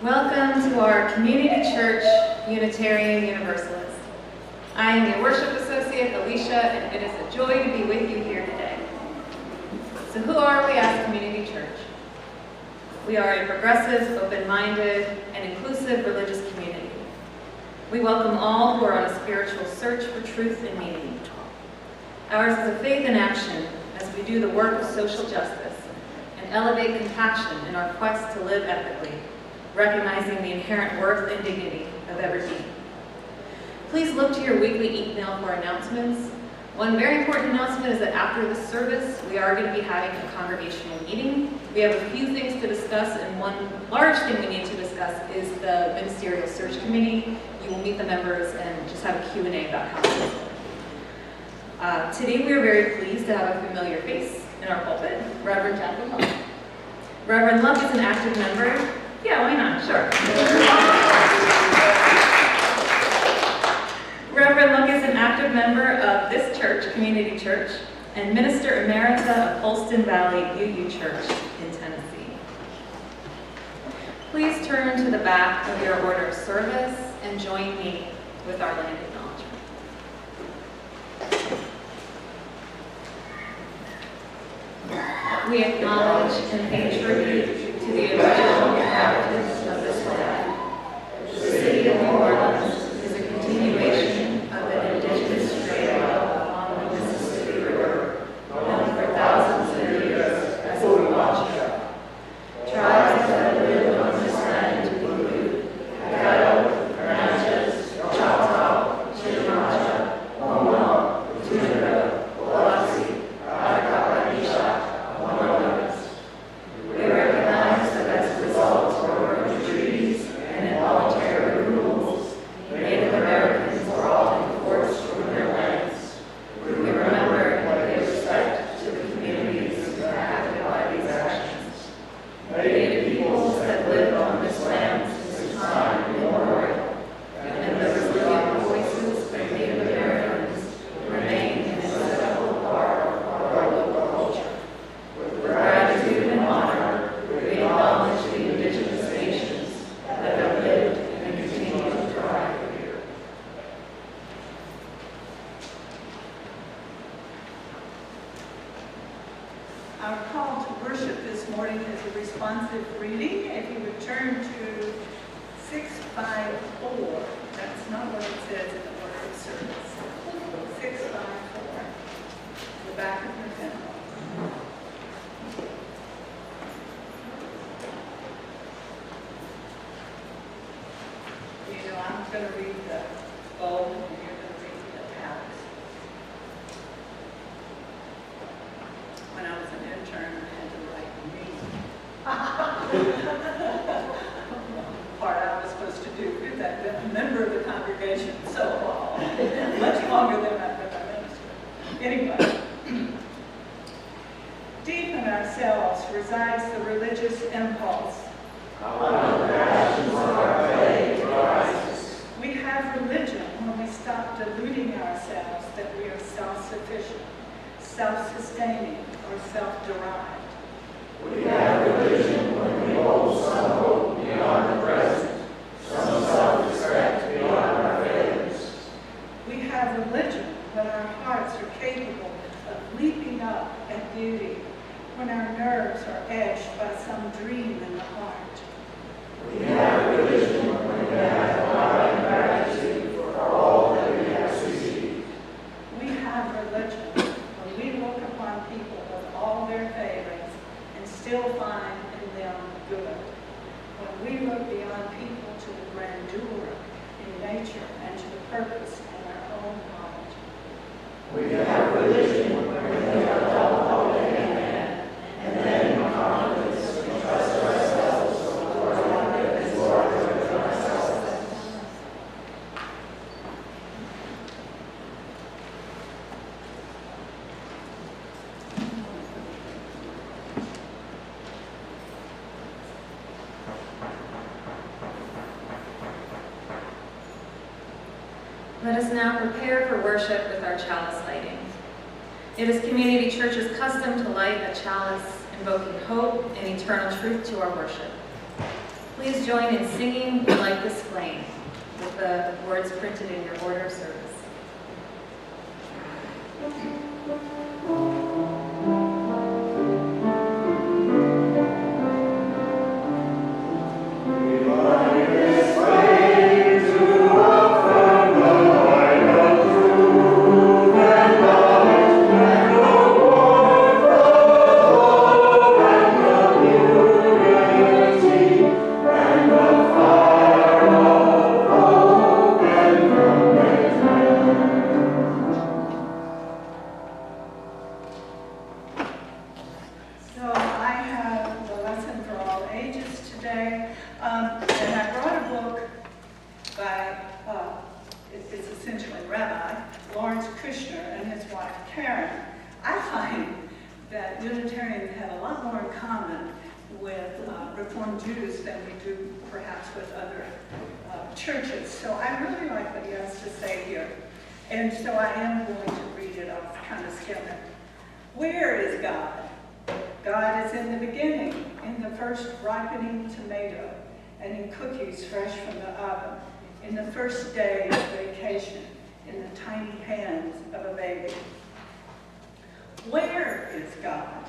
Welcome to our Community Church Unitarian Universalist. I am your worship associate, Alicia, and it is a joy to be with you here today. So who are we as Community Church? We are a progressive, open-minded, and inclusive religious community. We welcome all who are on a spiritual search for truth and meaning. Ours is a faith in action as we do the work of social justice and elevate compassion in our quest to live ethically, recognizing the inherent worth and dignity of every being. Please look to your weekly email for announcements. One very important announcement is that after the service, we are going to be having a congregational meeting. We have a few things to discuss, and one large thing we need to discuss is the Ministerial Search Committee. You will meet the members and just have a Q&A about how this is going. Today we are very pleased to have a familiar face in our pulpit, Rev Jacqueline Luck. Reverend Luck is an active member. Yeah, why not? Sure. Reverend Luck is an active member of this church, Community Church, and Minister Emerita of Holston Valley UU Church in Tennessee. Please turn to the back of your order of service and join me with our land acknowledgement. We acknowledge and pay tribute to the original inhabitants of this land. The city of New Orleans is a continuation of an indigenous trail along the Mississippi River, known for thousands of years as the Wabacha. Tribes that have lived on this land include Caddo, Natchez, Choctaw, Chitimacha, Homa, Tunica, Biloxi, Atacama, among others. We recognize that as a result of our treaties and involuntary removals, Native Americans were often forced from their lands. We remember and pay respect to the communities impacted by these actions. Native peoples have lived on this land since time immemorial, and the resilient voices of Native Americans remain an inseparable part of our local culture. With gratitude and honor, we acknowledge the indigenous nations that have lived and continue to thrive here. Our call to worship this morning is a responsive reading. If you would turn to 654, that's not what it says in the order of service. 654, the back of your pen. You know, I'm going to read the bold and you're going to read the italics. When I was an intern, I had to write me. Part I was supposed to do with that, been a member of the congregation so long, much longer than I've been a minister. Anyway, deep in ourselves resides the religious impulse. Our passions are vague rises. We have religion when we stop deluding ourselves that we are self-sufficient, self-sustaining, or self-derived. We have religion when we hold some hope beyond the present, some self-respect beyond our failures. We have religion when our hearts are capable of leaping up at beauty, when our nerves are edged by some dream in the heart. We have religion when we have divine gratitude for all that we have received. We have religion when we look upon people with all their failings and still find in them good. When we look beyond people to the grandeur in nature and to the purpose in our own heart. We have religion when we have a double hope in hand, and then in confidence we trust ourselves to Lord and larger than ourselves. Let us now prepare for worship with our chalice lighting. It is Community Church's custom to light a chalice invoking hope and eternal truth to our worship. Please join in singing "We Like This Flame" with the words printed in your order of service. Churches. So I really like what he has to say here. And so I am going to read it off, kind of skim it. Where is God? God is in the beginning, in the first ripening tomato, and in cookies fresh from the oven, in the first day of vacation, in the tiny hands of a baby. Where is God?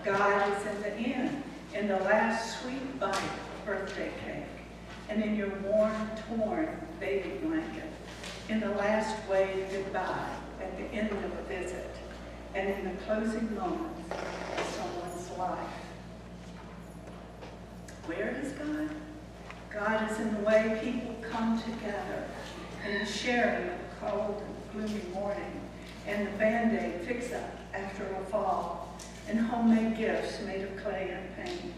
God is in the end, in the last sweet bite of birthday cake, and in your worn, torn baby blanket, in the last wave goodbye at the end of a visit, and in the closing moments of someone's life. Where is God? God is in the way people come together, in the sharing of a cold and gloomy morning, and the Band-Aid fix-up after a fall, and homemade gifts made of clay and paint,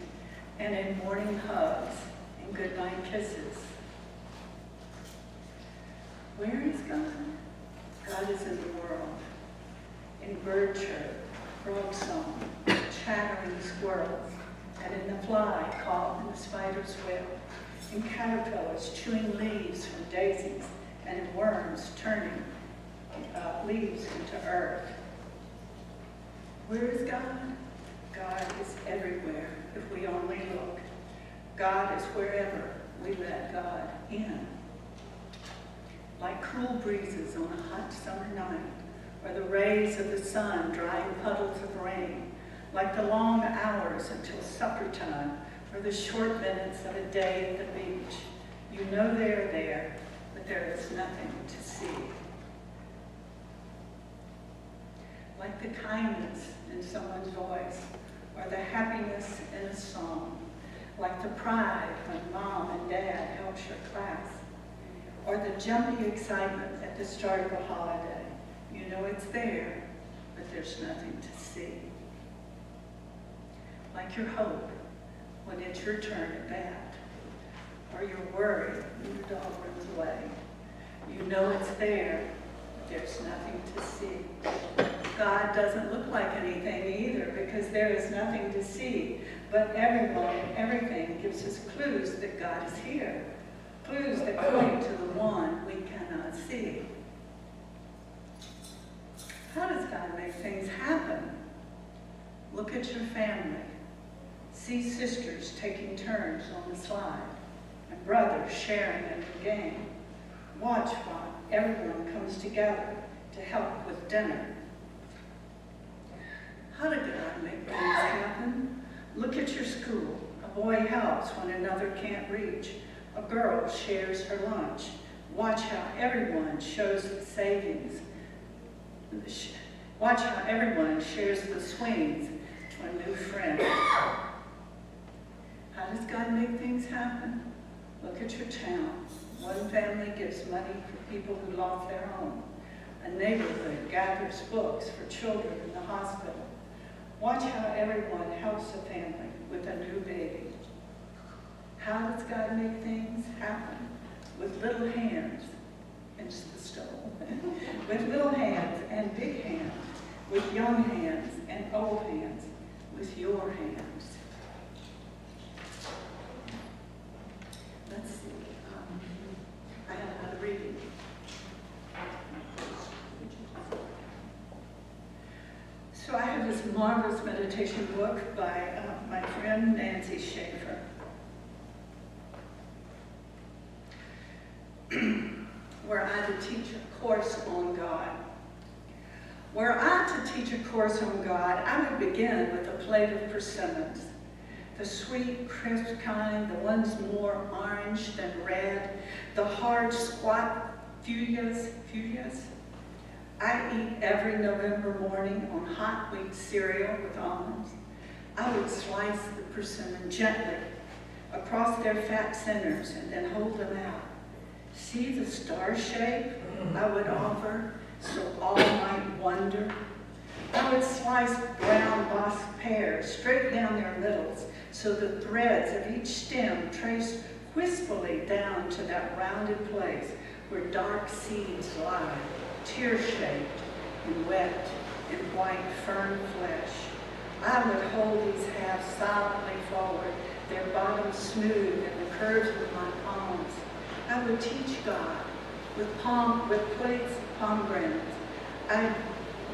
and in morning hugs and goodnight kisses. Where is God? God is in the world, in bird chirp, frog song, chattering squirrels, and in the fly caught in the spider's web, in caterpillars chewing leaves from daisies, and in worms turning leaves into earth. Where is God? God is everywhere if we only look. God is wherever we let God in. Like cool breezes on a hot summer night, or the rays of the sun drying puddles of rain, like the long hours until supper time, or the short minutes of a day at the beach. You know they're there, but there is nothing to see. Like the kindness in someone's voice, or the happiness in a song, like the pride when mom and dad helps your class, or the jumpy excitement at the start of a holiday. You know it's there, but there's nothing to see. Like your hope when it's your turn at bat, or your worry when your dog runs away. You know it's there, but there's nothing to see. God doesn't look like anything either, because there is nothing to see. But everyone and everything gives us clues that God is here. Clues that point to the one we cannot see. How does God make things happen? Look at your family. See sisters taking turns on the slide, and brothers sharing in the game. Watch while everyone comes together to help with dinner. How did God make things happen? Look at your school. A boy helps when another can't reach. A girl shares her lunch. Watch how everyone shows the savings. Watch how everyone shares the swings to a new friend. How does God make things happen? Look at your town. One family gives money for people who lost their home. A neighborhood gathers books for children in the hospital. Watch how everyone helps a family with a new baby. How does God make things happen? With little hands, into the stove, with little hands and big hands, with young hands and old hands, with your hands. Let's see. I have another reading. So I have this marvelous meditation book by my friend Nancy Schaefer. were I to teach a course on God. Were I to teach a course on God, I would begin with a plate of persimmons. The sweet, crisp kind, the ones more orange than red, the hard, squat fuchsias. I eat every November morning on hot wheat cereal with almonds. I would slice the persimmon gently across their fat centers and then hold them out. See the star shape I would offer so all might wonder. I would slice brown box pears straight down their middles so the threads of each stem traced wistfully down to that rounded place where dark seeds lie, tear-shaped and wet in white fern flesh. I would hold these halves silently forward, their bottoms smooth and the curves of my palms. I would teach God with plates of pomegranates.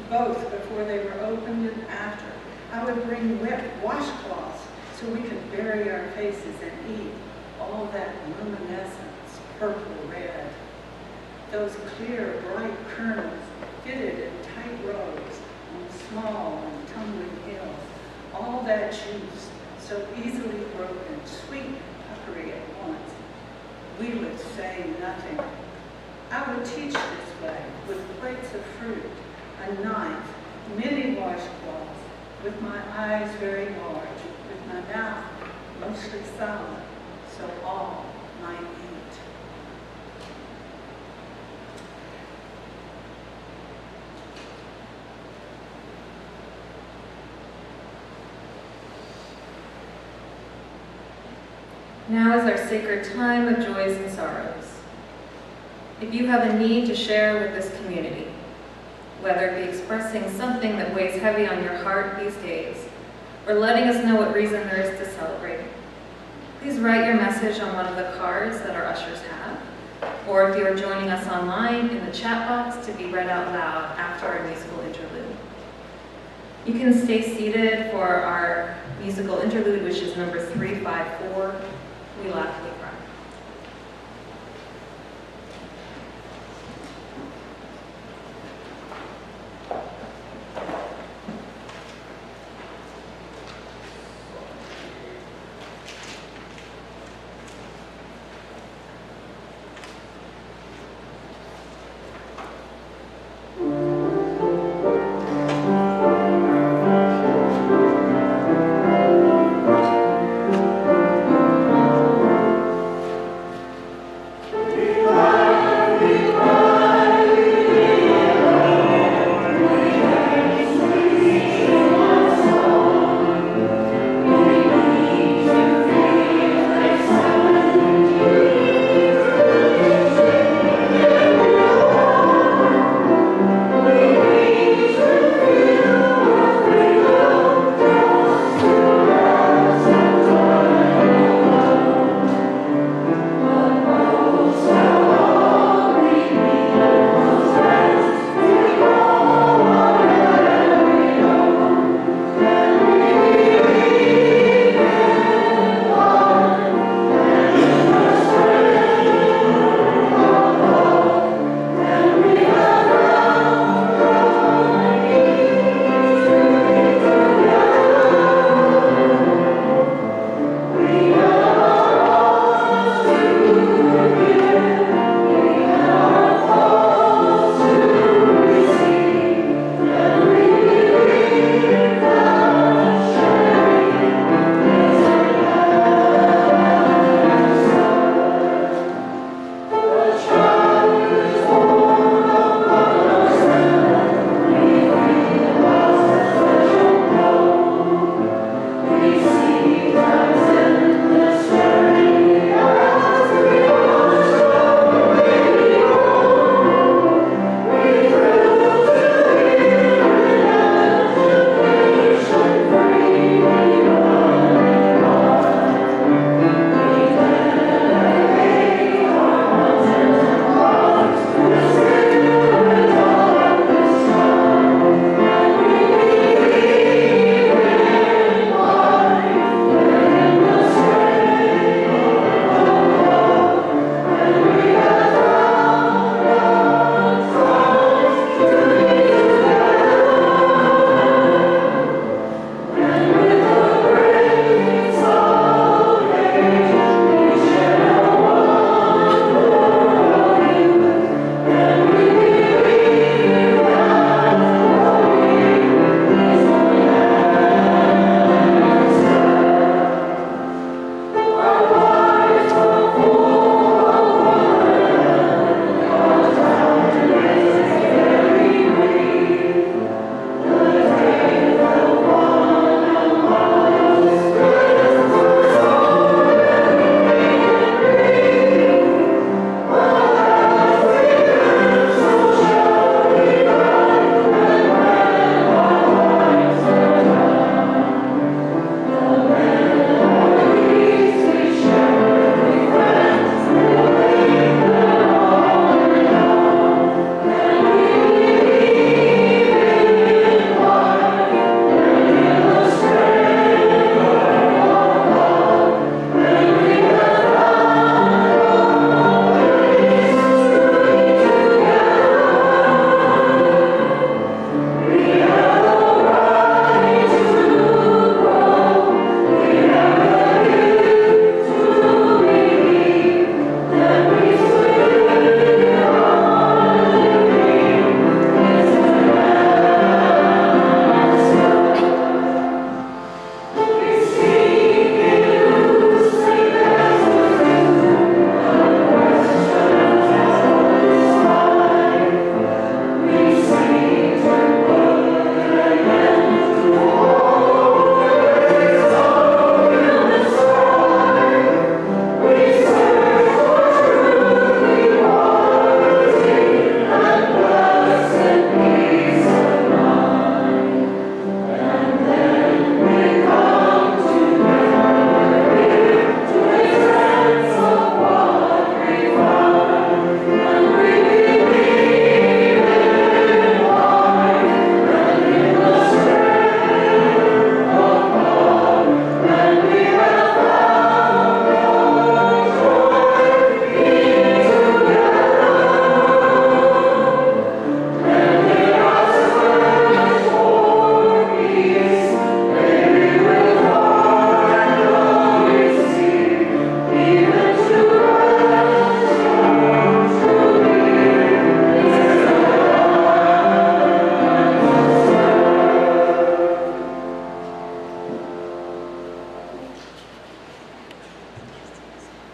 Both before they were opened and after. I would bring wet washcloths so we could bury our faces and eat all that luminescence, purple red. Those clear, bright kernels fitted in tight rows on small and tumbling hills. All that juice, so easily broken, sweet and puckery at once. We would say nothing. I would teach this way, with plates of fruit, a knife, many washcloths, with my eyes very large, with my mouth mostly silent, so all might eat. Now is our sacred time of joys and sorrows. If you have a need to share with this community, whether it be expressing something that weighs heavy on your heart these days, or letting us know what reason there is to celebrate, please write your message on one of the cards that our ushers have, or if you are joining us online, in the chat box to be read out loud after our musical interlude. You can stay seated for our musical interlude, which is number 354, We Laugh, We Cry.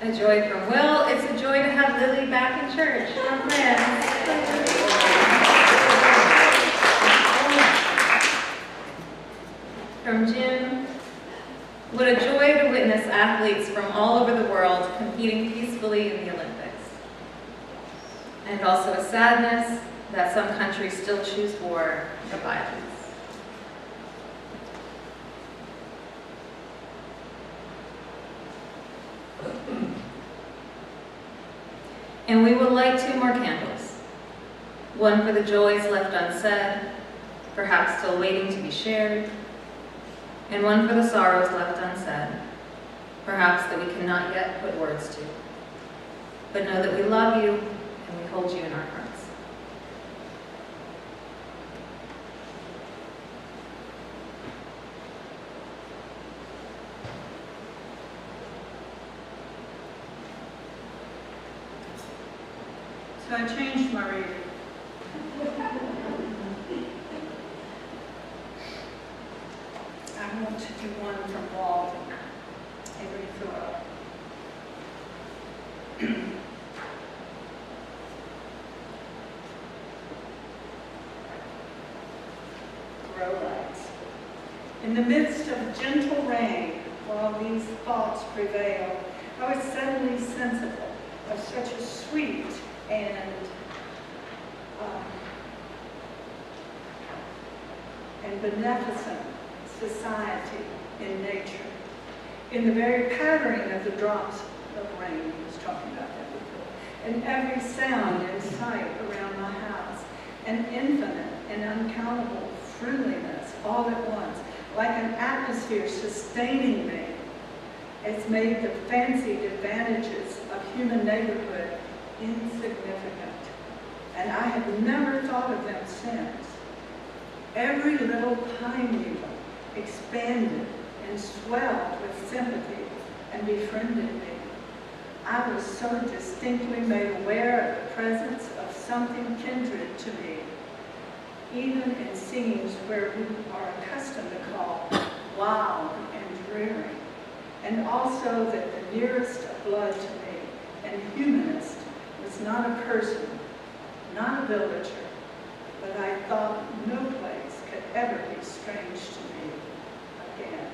A joy from Will. It's a joy to have Lily back in church. Our friends. From Jim. What a joy to witness athletes from all over the world competing peacefully in the Olympics. And also a sadness that some countries still choose war or violence. And we will light 2 more candles. One for the joys left unsaid, perhaps still waiting to be shared, and one for the sorrows left unsaid, perhaps that we cannot yet put words to. But know that we love you and we hold you in our hearts. So I changed my reading. I want to do one from Walden, Henry Thoreau. Rolex. In the midst of gentle rain, while these thoughts prevailed, I was suddenly sensible of such a sweet and beneficent society in nature. In the very pattering of the drops of rain, he was talking about that before, and every sound in sight around my house, an infinite and uncountable friendliness all at once, like an atmosphere sustaining me. It's made the fancied advantages of human neighborhood insignificant, and I have never thought of them since. Every little pine needle expanded and swelled with sympathy and befriended me. I was so distinctly made aware of the presence of something kindred to me, even in scenes where we are accustomed to call wild and dreary, and also that the nearest of blood to me and humanist was not a person, not a villager, but I thought no place could ever be strange to me again.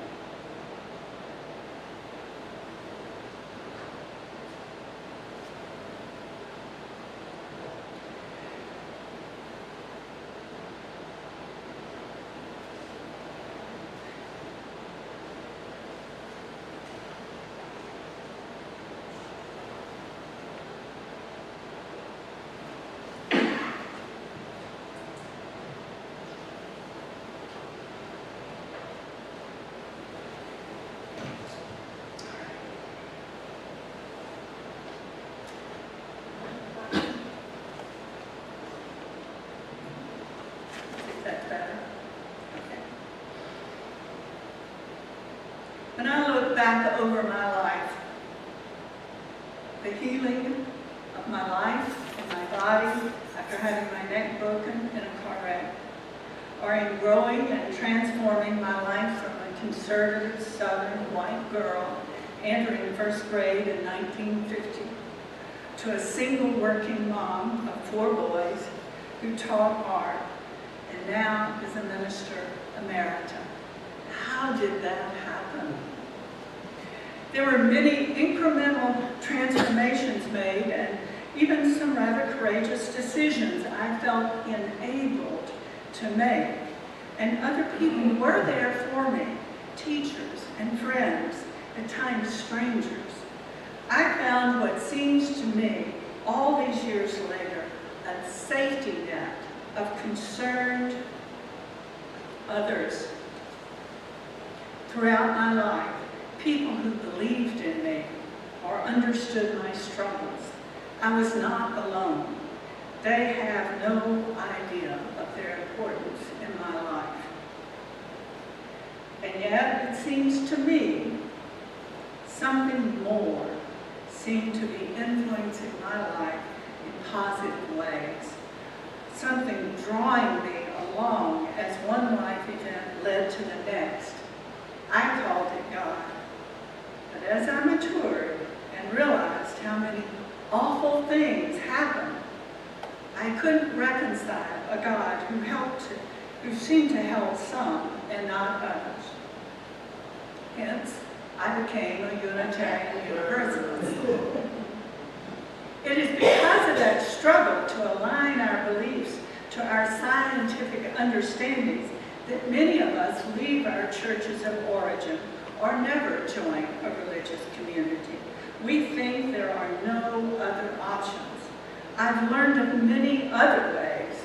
That's better? Okay. When I look back over my life, the healing of my life and my body after having my neck broken in a car wreck, or in growing and transforming my life from a conservative southern white girl entering first grade in 1950 to a single working mom of 4 boys who taught art and now is a minister emerita. How did that happen? There were many incremental transformations made and even some rather courageous decisions I felt enabled to make. And other people were there for me, teachers and friends, at times strangers. I found what seems to me, all these years later, a safety net of concerned others throughout my life, people who believed in me or understood my struggles. I was not alone. They have no idea of their importance in my life. And yet, it seems to me, something more seemed to be influencing my life in positive ways. Something drawing me along as one life event led to the next. I called it God. But as I matured and and realized how many awful things happen, I couldn't reconcile a God who seemed to help some and not others. Hence, I became a Unitarian Universalist. It is because of that struggle to align our beliefs to our scientific understandings that many of us leave our churches of origin or never join a religious community. We think there are no other options. I've learned of many other ways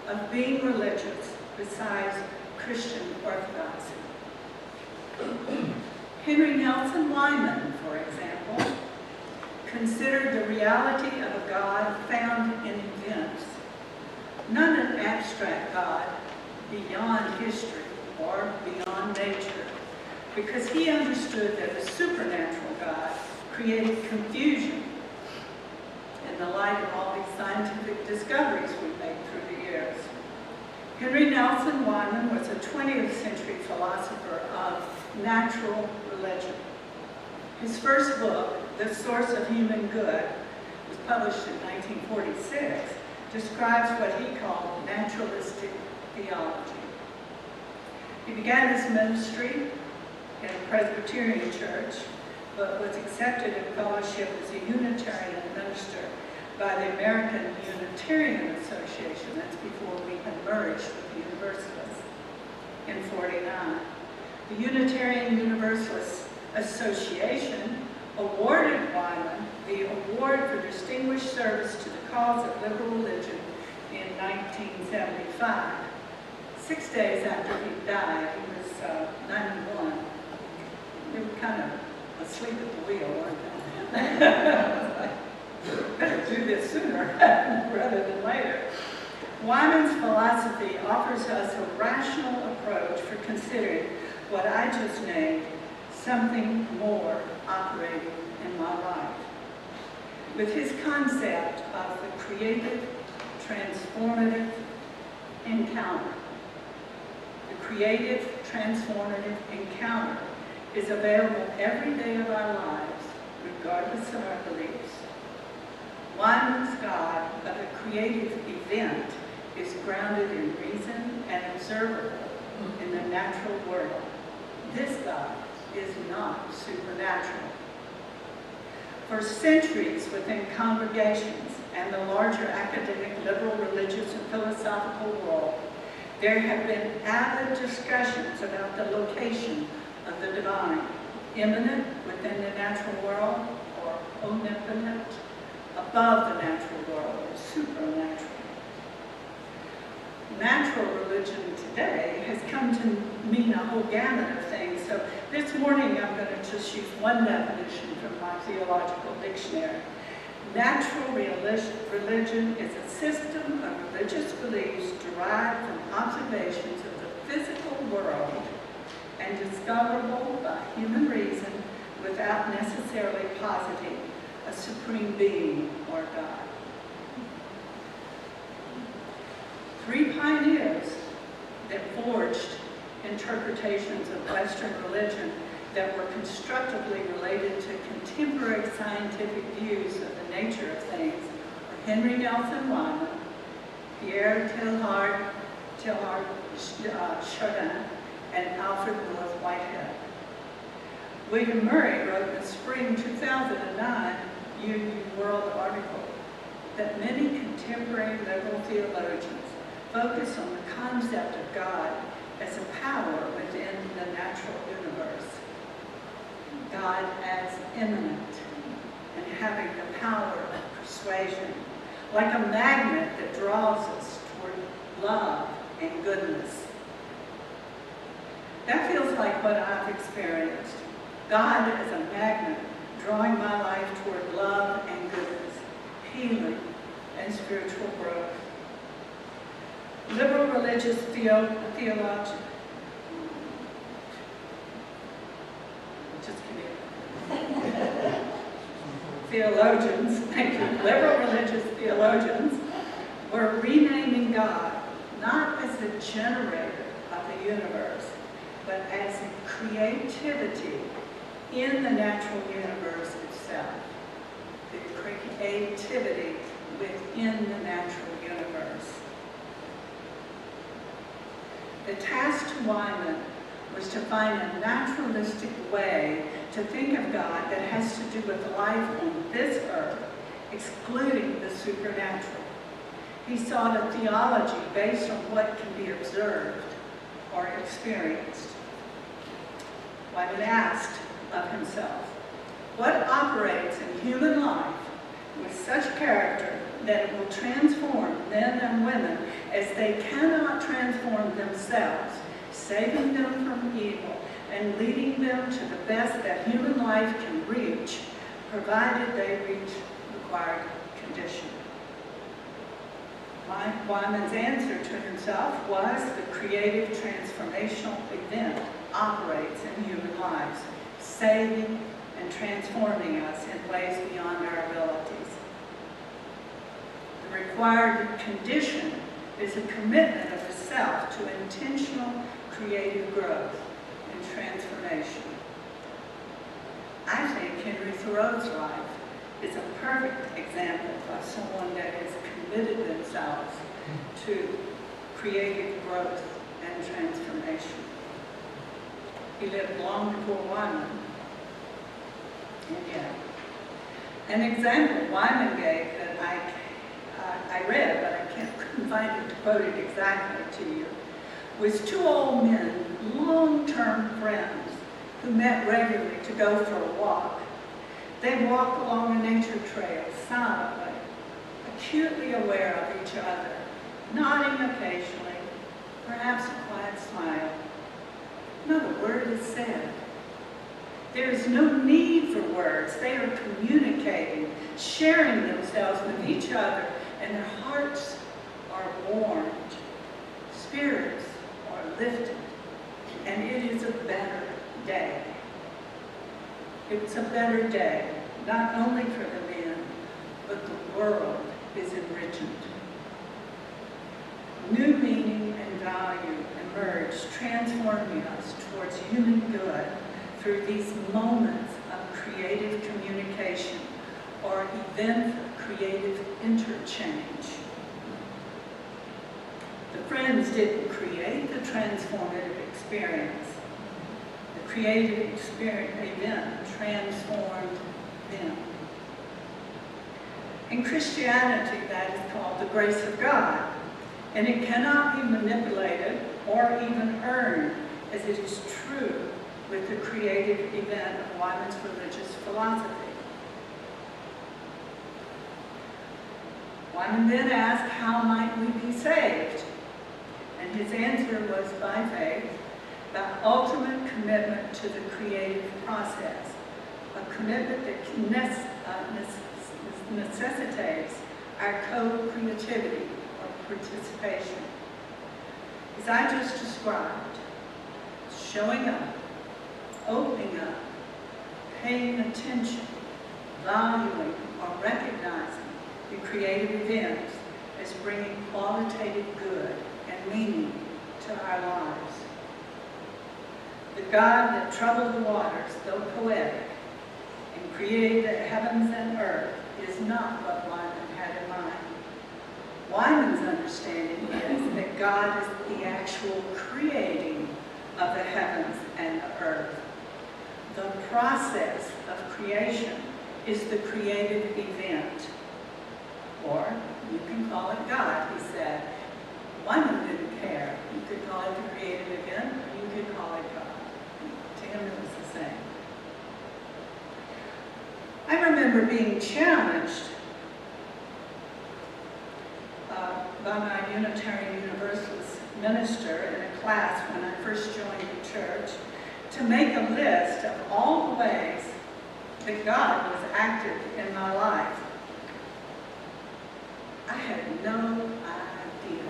of being religious besides Christian orthodoxy. Henry Nelson Wieman, for example, considered the reality of a God found in events, not an abstract God beyond history or beyond nature, because he understood that a supernatural God created confusion in the light of all these scientific discoveries we've made through the years. Henry Nelson Wieman was a 20th century philosopher of natural religion. His first book, The Source of Human Good, was published in 1946, describes what he called naturalistic theology. He began his ministry in a Presbyterian church, but was accepted in fellowship as a Unitarian minister by the American Unitarian Association. That's before we had merged with the Universalists in '49. The Unitarian Universalist Association awarded Weiman the Award for Distinguished Service to the Cause of Liberal Religion in 1975. 6 days after he died, he was 91. They were kind of asleep at the wheel, weren't they? Better do this sooner rather than later. Weiman's philosophy offers us a rational approach for considering what I just named something more operating in my life. With his concept of the creative, transformative encounter. The creative, transformative encounter is available every day of our lives, regardless of our beliefs. Weiman's God of a creative event is grounded in reason and observable in the natural world. This God is not supernatural. For centuries within congregations and the larger academic, liberal, religious, and philosophical world, there have been avid discussions about the location of the divine, immanent within the natural world or omnipotent, above the natural world or supernatural. Natural religion today has come to mean a whole gamut of things. So this morning I'm going to just use one definition from my theological dictionary. Natural religion is a system of religious beliefs derived from observations of the physical world and discoverable by human reason without necessarily positing a supreme being or God. Three pioneers that forged interpretations of Western religion that were constructively related to contemporary scientific views of the nature of things are Henry Nelson Wieman, Pierre Teilhard Chardin, and Alfred North Whitehead. William Murray wrote in the spring 2009 UU World article that many contemporary liberal theologians focus on the concept of God as a power within the natural universe. God as immanent and having the power of persuasion, like a magnet that draws us toward love and goodness. That feels like what I've experienced. God as a magnet drawing my life toward love and goodness, healing and spiritual growth. Liberal religious theologians, thank you, liberal religious theologians were renaming God not as the generator of the universe, but as a creativity in the natural universe itself. creativity within the natural universe. The task to Weiman was to find a naturalistic way to think of God that has to do with life on this earth, excluding the supernatural. He sought a theology based on what can be observed or experienced. Weiman asked of himself, what operates in human life with such character that it will transform men and women as they cannot transform themselves, saving them from evil and leading them to the best that human life can reach, provided they reach required condition? Weiman's answer to himself was the creative transformational event operates in human lives, saving and transforming us in ways beyond our abilities. The required condition is a commitment of the self to intentional creative growth and transformation. I think Henry Thoreau's life is a perfect example of someone that has committed themselves to creative growth and transformation. He lived long before Weiman. And yet, an example Weiman gave that I read, but I couldn't find it to quote it exactly to you, was two old men, long-term friends, who met regularly to go for a walk. They walked along a nature trail silently, acutely aware of each other, nodding occasionally, perhaps a quiet smile. Not a word is said. There is no need for words. They are communicating, sharing themselves with each other, and their hearts are warmed, spirits are lifted, and it is a better day. It's a better day, not only for the men, but the world is enriched. New meaning and value emerge, transforming us towards human good through these moments of creative communication or events of creative interchange. The friends didn't create the transformative experience. The creative experience event transformed them. In Christianity, that is called the grace of God, and it cannot be manipulated or even earned, as it is true with the creative event of Weiman's religious philosophy. Weiman then asked, how might we be saved? And his answer was by faith, the ultimate commitment to the creative process, a commitment that necessitates our co-creativity or participation. As I just described, showing up, opening up, paying attention, valuing or recognizing the creative events as bringing qualitative good and meaning to our lives. The God that troubled the waters, though poetic, and created the heavens and earth is not what Weiman had in mind. Weiman's understanding is that God is the actual creating of the heavens and the earth. The process of creation is the creative event. Or you can call it God, he said. Weiman didn't care. You could call it the creative event, or you could call it God. To him it was the same. I remember being challenged by my Unitarian Universalist minister in a class when I first joined the church to make a list of all the ways that God was active in my life. I had no idea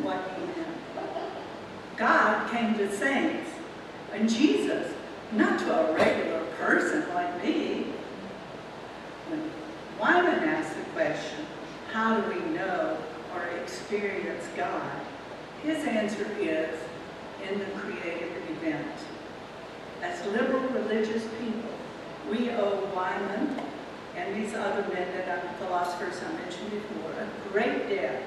what he meant. God came to saints and Jesus, not to a regular person like me. When Weiman asked the question, how do we know or experience God? His answer is in the creative event. As liberal religious people, we owe Weiman and these other men philosophers I mentioned before, a great debt,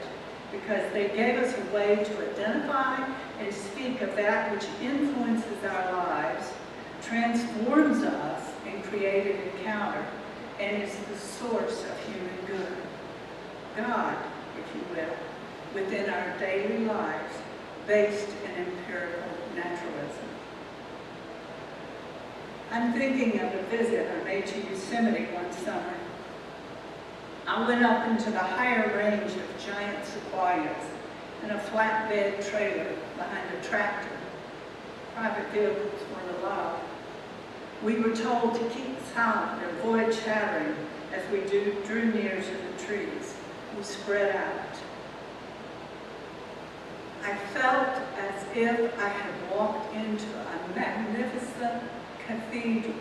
because they gave us a way to identify and speak of that which influences our lives, transforms us in creative encounter, and is the source of human good. God, if you will, within our daily lives, based in empirical naturalism. I'm thinking of a visit I made to Yosemite one summer. I went up into the higher range of giant sequoias in a flatbed trailer behind a tractor. Private vehicles weren't allowed. We were told to keep silent and avoid chattering as we drew near to the trees. We spread out. I felt as if I had walked into a magnificent cathedral.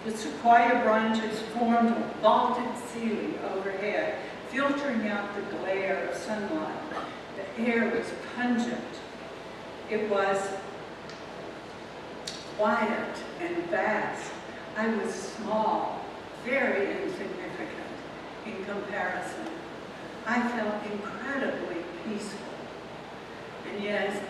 The sequoia branches formed a vaulted ceiling overhead, filtering out the glare of sunlight. The air was pungent. It was quiet and vast. I was small, very insignificant in comparison. I felt incredibly peaceful. And yes,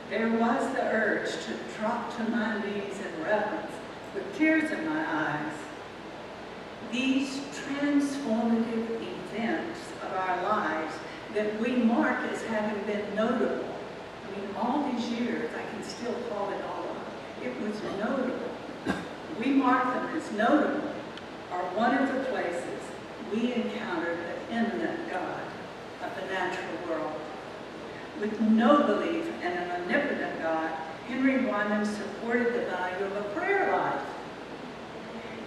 there was the urge to drop to my knees in reverence with tears in my eyes. These transformative events of our lives that we mark as having been notable. I mean, all these years, I can still call it all up. It was notable. We mark them as notable, are one of the places we encountered the immanent God of the natural world. With no belief in an omnipotent God, Henry Weiman supported the value of a prayer life.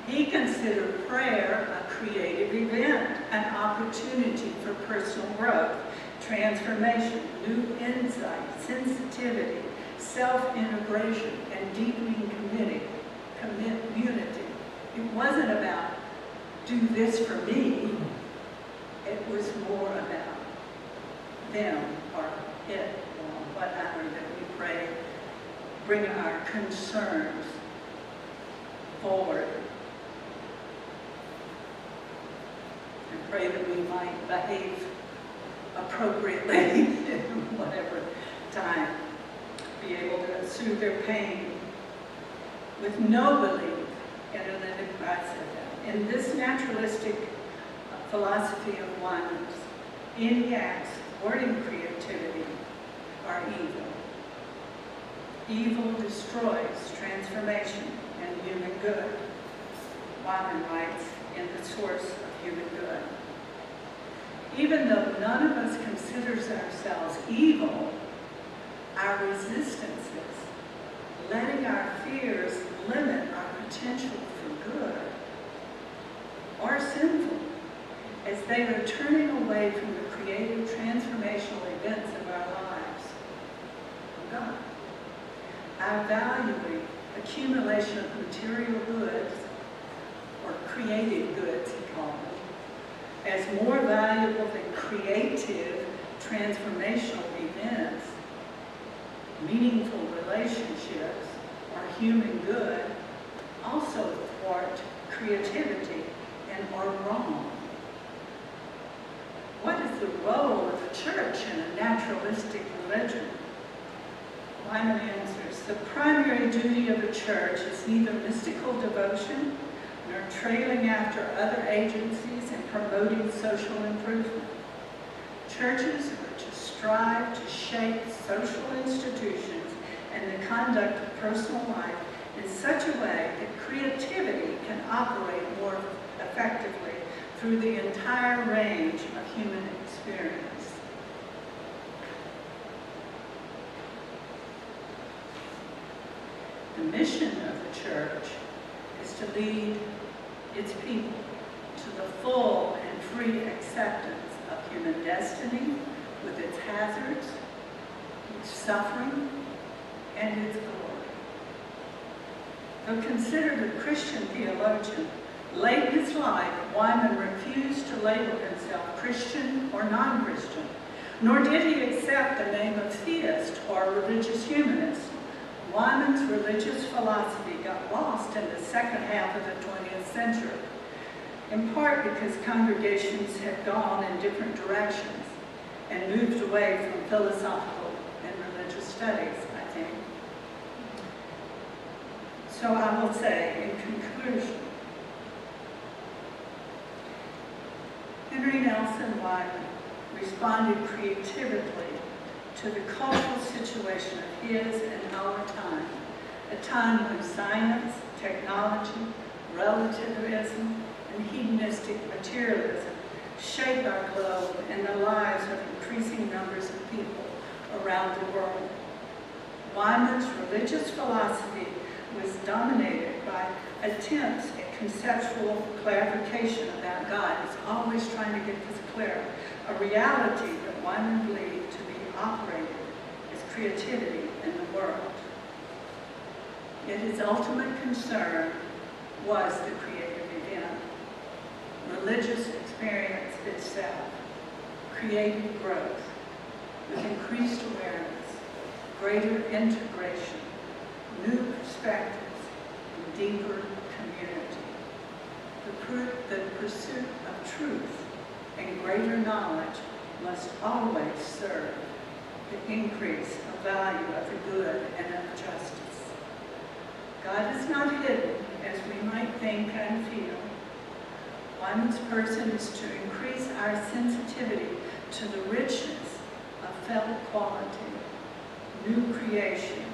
He considered prayer a creative event, an opportunity for personal growth, transformation, new insight, sensitivity, self-integration, and deepening community. It wasn't about, do this for me. It was more about them or it, or whatever that we pray, bring our concerns forward and pray that we might behave appropriately in whatever time, be able to soothe their pain with no belief in an in this naturalistic philosophy of Weiman's. Any acts thwarting creativity are evil. Evil destroys transformation and human good. Weiman writes in The Source of Human Good. Even though none of us considers ourselves evil, our resistances, letting our fears limit our potential for good, are sinful, as they are turning away from the creative transformational events of our lives. God. Our valuing accumulation of material goods, or created goods, he called them, as more valuable than creative transformational events, meaningful relationships, or human good, also thwart creativity and are wrong. What is the role of the church in a naturalistic religion? Weiman answers, the primary duty of a church is neither mystical devotion nor trailing after other agencies and promoting social improvement. Churches are to strive to shape social institutions and the conduct of personal life in such a way that creativity can operate more effectively through the entire range of human experience. The mission of the church is to lead its people to the full and free acceptance of human destiny with its hazards, its suffering, and its glory. Though considered a Christian theologian, late in his life, Weiman refused to label himself Christian or non-Christian, nor did he accept the name of theist or religious humanist. Weiman's religious philosophy got lost in the second half of the 20th century, in part because congregations had gone in different directions and moved away from philosophical and religious studies, I think. So I will say, in conclusion, Henry Nelson Wieman responded creatively to the cultural situation of his and our time, a time when science, technology, relativism, and hedonistic materialism shape our globe and the lives of increasing numbers of people around the world. Weiman's religious philosophy was dominated by attempts at conceptual clarification about God. He's always trying to get this clear, a reality that Weiman believed to be operated as creativity in the world. Yet his ultimate concern was the creative event, religious experience itself, creative growth, with increased awareness, greater integration, new perspectives, and deeper community. The pursuit of truth and greater knowledge must always serve the increase of value of the good and of justice. God is not hidden as we might think and feel. Weiman's person is to increase our sensitivity to the richness of felt quality, new creation,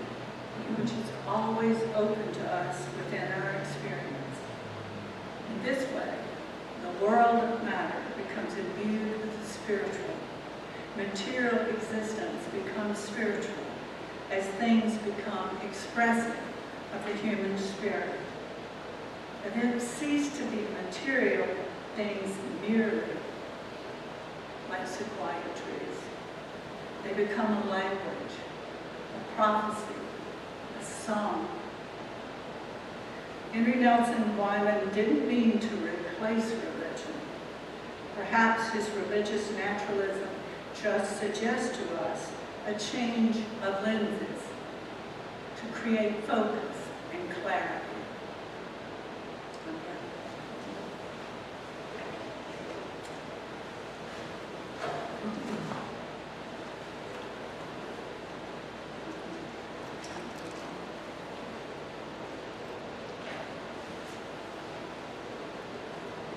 which is always open to us within our experience. In this way, the world of matter becomes imbued with the spiritual. Material existence becomes spiritual as things become expressive of the human spirit. Events cease to be material things merely, like sequoia trees. They become a language, a prophecy, a song. Henry Nelson Wieman didn't mean to replace religion. Perhaps his religious naturalism just suggests to us a change of lenses to create focus and clarity.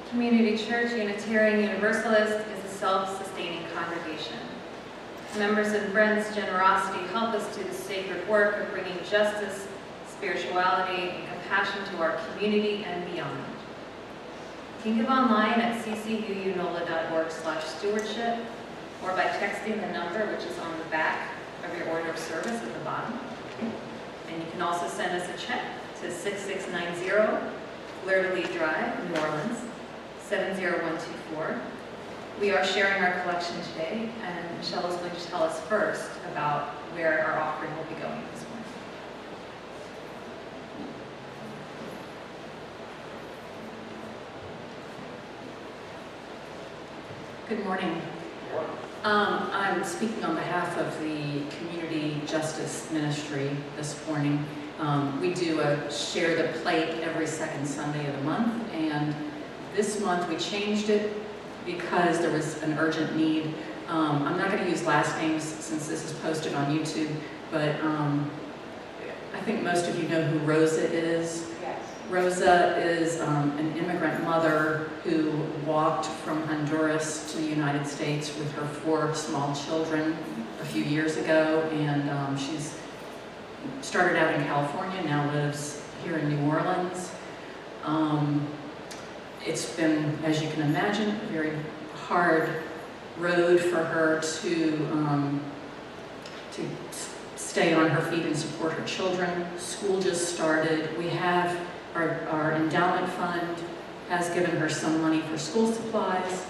Community Church Unitarian Universalist is a self-sustaining congregation. Members and friends' generosity help us do the sacred work of bringing justice, spirituality, and compassion to our community and beyond. You can give online at ccuunola.org/stewardship or by texting the number which is on the back of your order of service at the bottom. And you can also send us a check to 6690 Fleur de Lis Drive, New Orleans, 70124. We are sharing our collection today, and Michelle is going to tell us first about where our offering will be going this morning. Good morning. I'm speaking on behalf of the Community Justice Ministry this morning. We do a Share the Plate every second Sunday of the month, and this month we changed it because there was an urgent need. I'm not going to use last names since this is posted on YouTube, but I think most of you know who Rosa is. Yes. Rosa is an immigrant mother who walked from Honduras to the United States with her 4 small children a few years ago, and she's started out in California, now lives here in New Orleans. It's been, as you can imagine, a very hard road for her to stay on her feet and support her children. School just started. We have our endowment fund has given her some money for school supplies.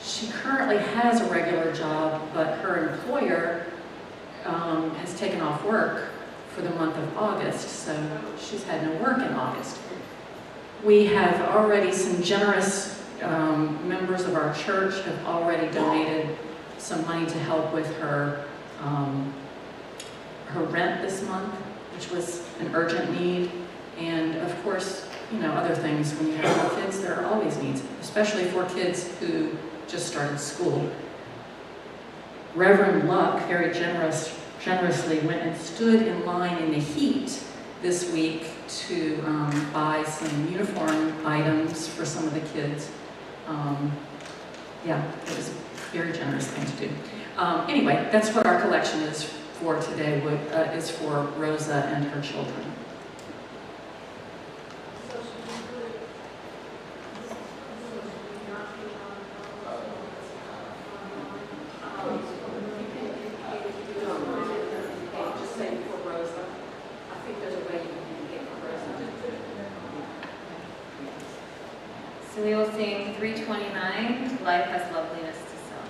She currently has a regular job, but her employer has taken off work for the month of August, so she's had no work in August. We have already, some generous members of our church have already donated some money to help with her rent this month, which was an urgent need. And of course, you know, other things, when you have more kids, there are always needs, especially for kids who just started school. Reverend Luck very generously went and stood in line in the heat this week to buy some uniform items for some of the kids. Yeah, it was a very generous thing to do. Anyway, that's what our collection is for today, is for Rosa and her children. So we will sing 329, Life Has Loveliness to Sell.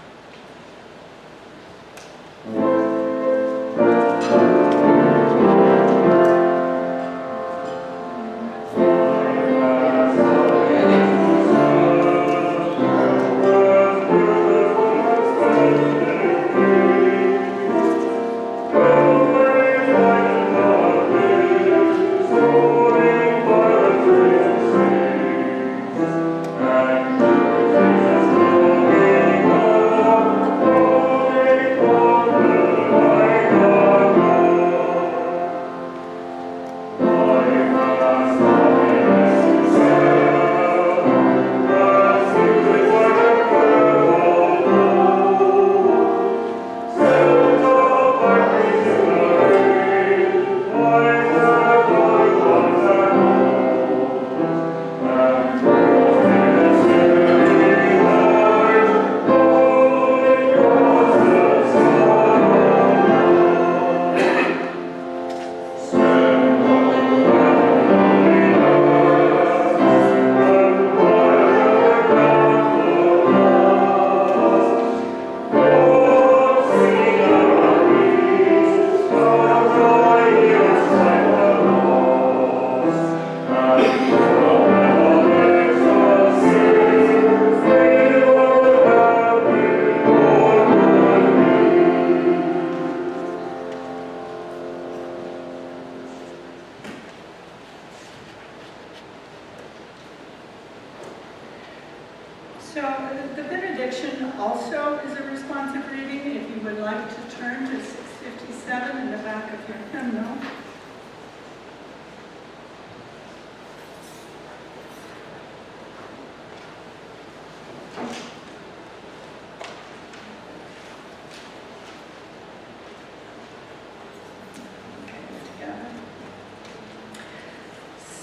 So the benediction also is a responsive reading. If you would like to turn to 657 in the back of your hymnal.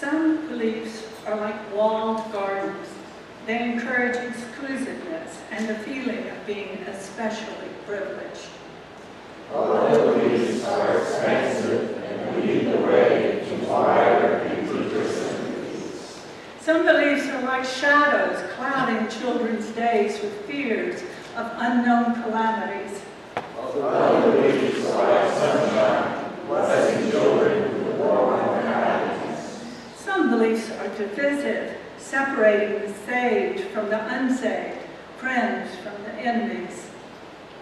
Some beliefs are like walled gardens. They encourage exclusiveness and the feeling of being especially privileged. Other beliefs are expansive and lead the way to wider and deeper sympathies. Some beliefs are like shadows clouding children's days with fears of unknown calamities. Other beliefs are like sunshine, blessing children with warm happiness. Some beliefs are divisive, separating the saved from the unsaved, friends from the enemies.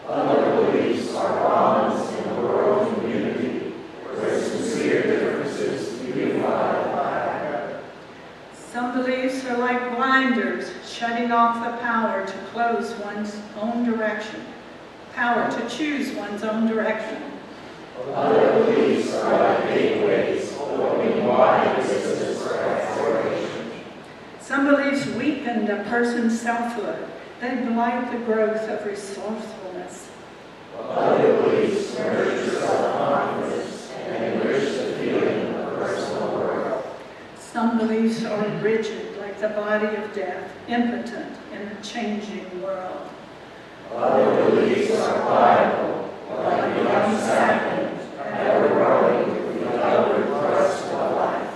Other beliefs are bonds in a world community where sincere differences unify by. Some beliefs are like blinders, shutting off the power to close one's own direction, power to choose one's own direction. Other beliefs are like gateways opening wide vistas for exploration. Some beliefs weaken a person's selfhood. They blight the growth of resourcefulness. Other beliefs nurture self-confidence and enrich the feeling of personal worth. Some beliefs are rigid, like the body of death, impotent in a changing world. Other beliefs are pliable, like the young sapling, ever growing with the upward thrust of life.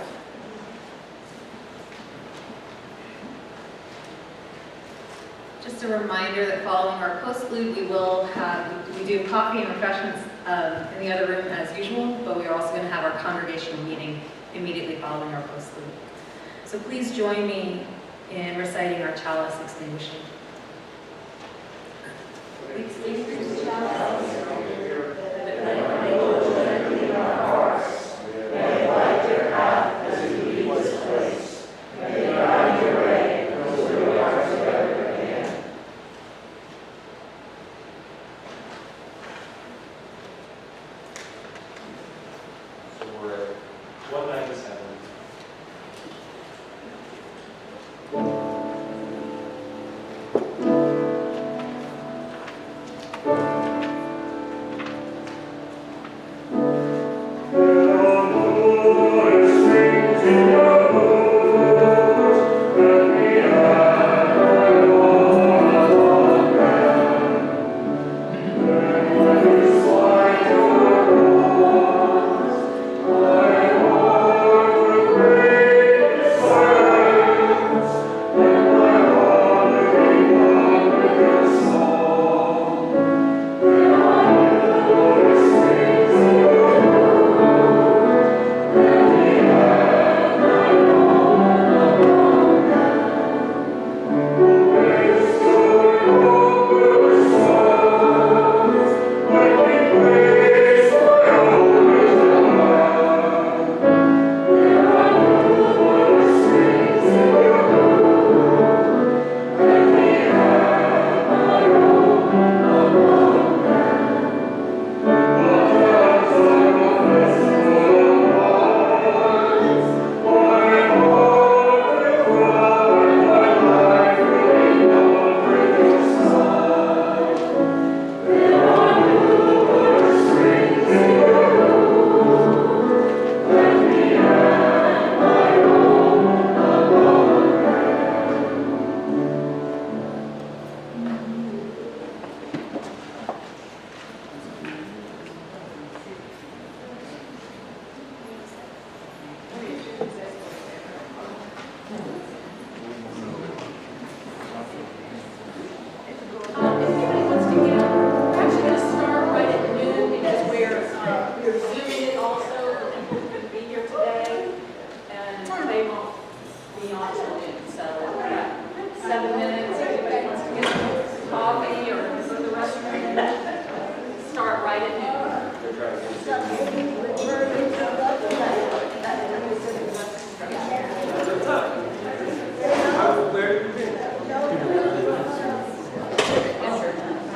Just a reminder that following our postlude, we do coffee and refreshments in the other room as usual, but we are also going to have our congregational meeting immediately following our postlude. So please join me in reciting our chalice extinguishing. We extinguish the chalice. And Amen.